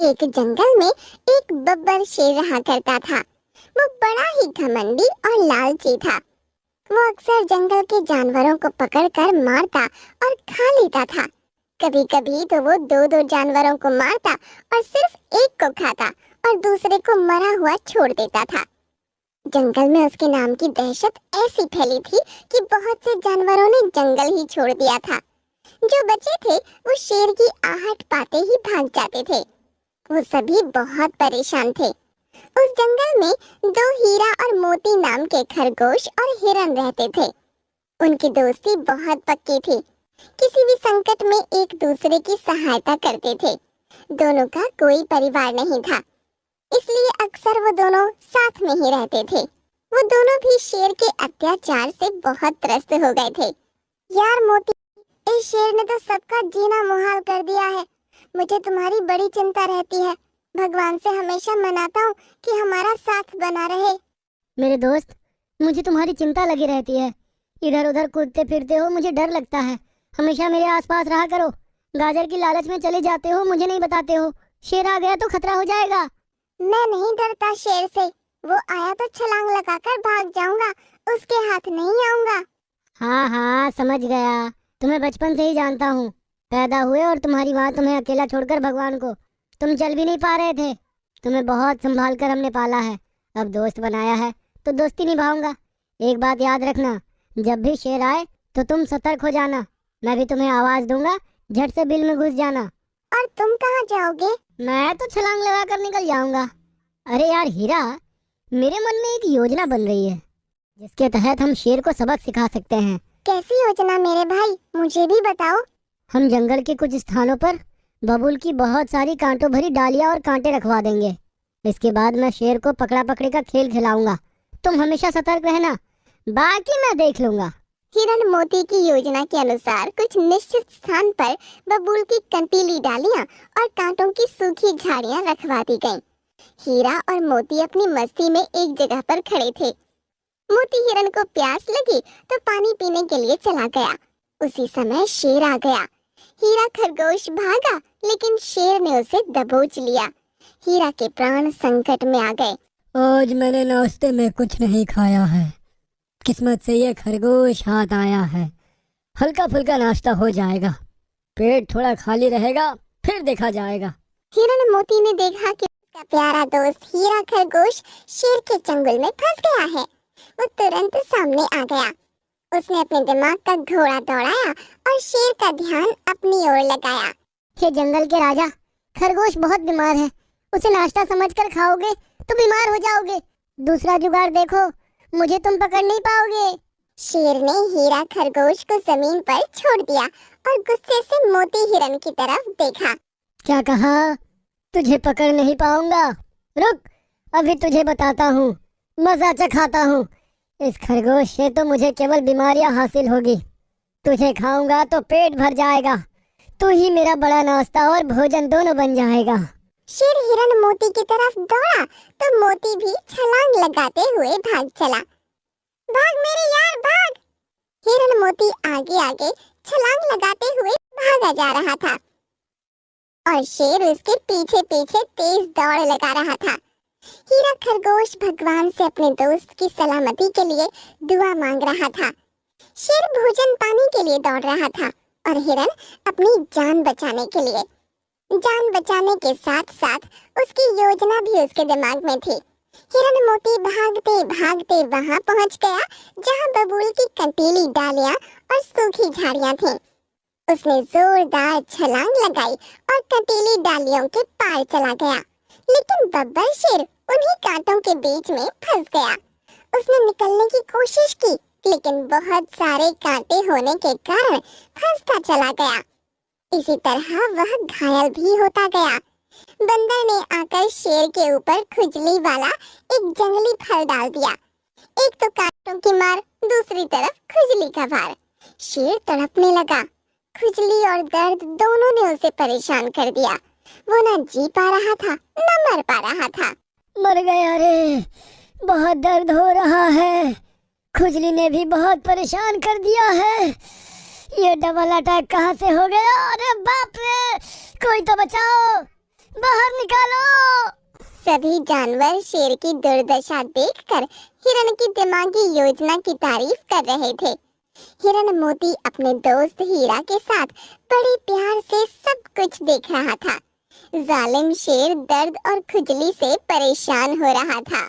एक जंगल में एक बब्बर शेर रहा करता था। वो बड़ा ही घमंडी और लालची था। वो अक्सर जंगल के जानवरों को पकड़कर मारता और खा लेता था। कभी कभी तो वो दो दो जानवरों को मारता और सिर्फ एक को खाता और दूसरे को मरा हुआ छोड़ देता था। जंगल में उसके नाम की दहशत ऐसी फैली थी कि बहुत से जानवरों ने जंगल ही छोड़ दिया था। जो बचे थे वो शेर की आहट पाते ही भाग जाते थे। वो सभी बहुत परेशान थे। उस जंगल में दो हीरा और मोती नाम के खरगोश और हिरन रहते थे। उनकी दोस्ती बहुत पक्की थी। किसी भी संकट में एक दूसरे की सहायता करते थे। दोनों का कोई परिवार नहीं था, इसलिए अक्सर वो दोनों साथ में ही रहते थे। वो दोनों भी शेर के अत्याचार से बहुत त्रस्त हो गए थे। यार मोती, इस शेर ने तो सबका जीना मुहाल कर दिया है। मुझे तुम्हारी बड़ी चिंता रहती है। भगवान से हमेशा मनाता हूँ कि हमारा साथ बना रहे। मेरे दोस्त, मुझे तुम्हारी चिंता लगी रहती है। इधर उधर कूदते फिरते हो, मुझे डर लगता है। हमेशा मेरे आसपास रहा करो। गाजर की लालच में चले जाते हो, मुझे नहीं बताते हो। शेर आ गया तो खतरा हो जाएगा। मैं नहीं डरता शेर से। वो आया तो छलांग लगाकर भाग जाऊंगा, उसके हाथ नहीं आऊंगा। हाँ हाँ, समझ गया। तुम्हें बचपन से ही जानता हूँ। पैदा हुए और तुम्हारी माँ तुम्हें अकेला छोड़कर भगवान को, तुम चल भी नहीं पा रहे थे। तुम्हें बहुत संभाल कर हमने पाला है। अब दोस्त बनाया है तो दोस्ती निभाऊंगा। एक बात याद रखना, जब भी शेर आए तो तुम सतर्क हो जाना। मैं भी तुम्हें आवाज दूंगा, झट से बिल में घुस जाना। और तुम कहाँ जाओगे? मैं तो छलांग लगा कर निकल जाऊंगा। अरे यार हीरा, मेरे मन में एक योजना बन रही है जिसके तहत हम शेर को सबक सिखा सकते हैं। कैसी योजना मेरे भाई, मुझे भी बताओ। हम जंगल के कुछ स्थानों पर बबूल की बहुत सारी कांटों भरी डालियां और कांटे रखवा देंगे। इसके बाद मैं शेर को पकड़ा पकड़ी का खेल खिलाऊंगा। तुम हमेशा सतर्क रहना, बाकी मैं देख लूंगा। हिरन मोती की योजना के अनुसार कुछ निश्चित स्थान पर बबूल की कंटीली डालियां और कांटों की सूखी झाड़ियां रखवा दी गईं। हीरा और मोती अपनी मस्ती में एक जगह पर खड़े थे। मोती हिरन को प्यास लगी तो पानी पीने के लिए चला गया। उसी समय शेर आ गया। हीरा खरगोश भागा, लेकिन शेर ने उसे दबोच लिया। हीरा के प्राण संकट में आ गए। आज मैंने नाश्ते में कुछ नहीं खाया है। किस्मत से ये खरगोश हाथ आया है। हल्का फुल्का नाश्ता हो जाएगा, पेट थोड़ा खाली रहेगा, फिर देखा जाएगा। हिरन मोती ने देखा कि उसका प्यारा दोस्त हीरा खरगोश शेर के चंगुल में फंस गया है। वो तुरंत सामने आ गया। उसने अपने दिमाग का घोड़ा दौड़ाया और शेर का ध्यान अपनी ओर लगाया। हे जंगल के राजा, खरगोश बहुत बीमार है। उसे नाश्ता समझकर खाओगे तो बीमार हो जाओगे। दूसरा जुगाड़ देखो, मुझे तुम पकड़ नहीं पाओगे। शेर ने हीरा खरगोश को जमीन पर छोड़ दिया और गुस्से से मोती हिरन की तरफ देखा। क्या कहा? तुझे पकड़ नहीं पाऊंगा? रुक, अभी तुझे बताता हूँ, मजा चखाता हूँ। इस खरगोश से तो मुझे केवल बीमारियां हासिल होगी। तुझे खाऊंगा तो पेट भर जाएगा। तू ही मेरा बड़ा नाश्ता और भोजन दोनों बन जाएगा। शेर हिरन मोती की तरफ दौड़ा तो मोती भी छलांग लगाते हुए भाग चला। भाग मेरे यार भाग! हिरन मोती आगे आगे छलांग लगाते हुए भागा जा रहा था और शेर उसके पीछे पीछे तेज दौड़ लगा रहा था। हीरा खरगोश भगवान से अपने दोस्त की सलामती के लिए दुआ मांग रहा था। शेर भोजन पाने के लिए दौड़ रहा था और हिरन अपनी जान बचाने के लिए। जान बचाने के साथ साथ उसकी योजना भी उसके दिमाग में थी। हिरन मोती भागते भागते वहां पहुंच गया जहां बबूल की कंटीली डालियां और सूखी झाड़ियां थीं। उसने जोरदार छलांग लगाई और कंटीली डालियों के पार चला गया, लेकिन बब्बर शेर उन्हीं कांटों के बीच में फंस गया। उसने निकलने की कोशिश की, लेकिन बहुत सारे कांटे होने के कारण फंसता चला गया। इसी तरह वह घायल भी होता गया। बंदर ने आकर शेर के ऊपर खुजली वाला एक जंगली फल डाल दिया। एक तो कांटों की मार, दूसरी तरफ खुजली का भार। शेर तड़पने लगा। खुजली और दर्द दोनों ने उसे परेशान कर दिया। वो न जी पा रहा था, न मर पा रहा था। मर गया रे, बहुत दर्द हो रहा है। खुजली ने भी बहुत परेशान कर दिया है। ये डबल अटैक कहाँ से हो गया? अरे बाप रे, कोई तो बचाओ। बाहर निकालो। सभी जानवर शेर की दुर्दशा देखकर हिरण की दिमागी योजना की तारीफ कर रहे थे। हिरण मोती अपने दोस्त हीरा के साथ बड़े प्यार से सब कुछ देख रहा था। जालिम शेर दर्द और खुजली से परेशान हो रहा था।